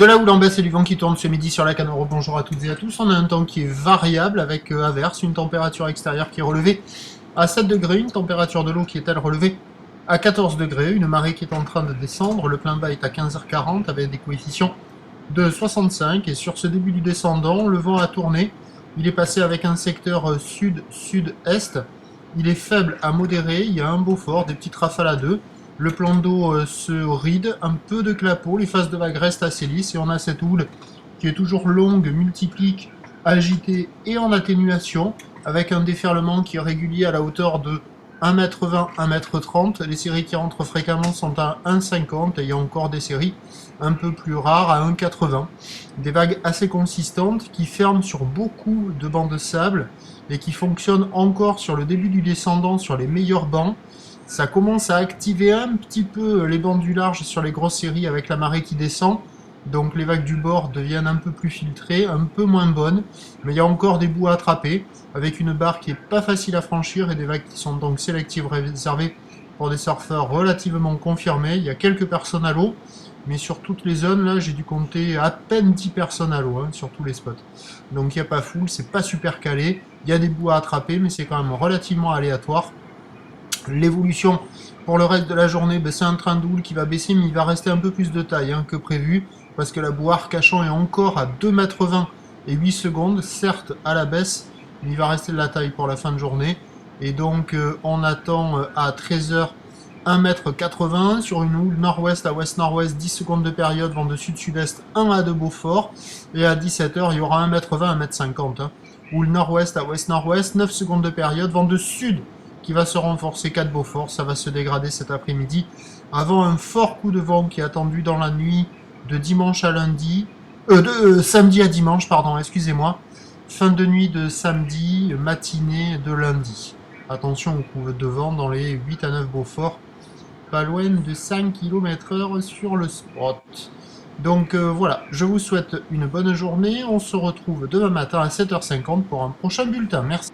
De la houle en baisse et du vent qui tourne ce midi sur la Canoro. Bonjour à toutes et à tous. On a un temps qui est variable avec averse, une température extérieure qui est relevée à 7 degrés, une température de l'eau qui est elle relevée à 14 degrés, une marée qui est en train de descendre. Le plein bas est à 15h40 avec des coefficients de 65 et sur ce début du descendant, le vent a tourné. Il est passé avec un secteur sud-sud-est. Il est faible à modéré, il y a un beau fort, des petites rafales à 2. Le plan d'eau se ride, un peu de clapot, les faces de vagues restent assez lisses et on a cette houle qui est toujours longue, multiplique, agitée et en atténuation avec un déferlement qui est régulier à la hauteur de 1,20 m, 1,30 m. Les séries qui rentrent fréquemment sont à 1,50 m et il y a encore des séries un peu plus rares à 1,80 m. Des vagues assez consistantes qui ferment sur beaucoup de bancs de sable et qui fonctionnent encore sur le début du descendant sur les meilleurs bancs. Ça commence à activer un petit peu les bancs du large sur les grosses séries avec la marée qui descend. Donc les vagues du bord deviennent un peu plus filtrées, un peu moins bonnes. Mais il y a encore des bouts à attraper avec une barre qui est pas facile à franchir et des vagues qui sont donc sélectives réservées pour des surfeurs relativement confirmés. Il y a quelques personnes à l'eau. Mais sur toutes les zones, là, j'ai dû compter à peine 10 personnes à l'eau, sur tous les spots. Donc il n'y a pas full, c'est pas super calé. Il y a des bouts à attraper, mais c'est quand même relativement aléatoire. L'évolution pour le reste de la journée, c'est un train de houle qui va baisser, mais il va rester un peu plus de taille que prévu, parce que la boue Arcachon est encore à 2,20 m et 8 secondes, certes à la baisse, mais il va rester de la taille pour la fin de journée. Et donc on attend à 13h 1,80 m sur une houle nord-ouest à ouest-nord-ouest, 10 secondes de période, vent de sud-sud-est 1 à 2 Beaufort, et à 17h il y aura 1,20 m, 1,50 m. Houle nord-ouest à ouest-nord-ouest, 9 secondes de période, vent de sud qui va se renforcer 4 Beaufort, ça va se dégrader cet après-midi, avant un fort coup de vent qui est attendu dans la nuit de dimanche à lundi, samedi à dimanche, pardon, excusez-moi, fin de nuit de samedi, matinée de lundi. Attention au coup de vent dans les 8 à 9 Beaufort, pas loin de 5 km/h sur le spot. Donc voilà, je vous souhaite une bonne journée, on se retrouve demain matin à 7h50 pour un prochain bulletin, merci.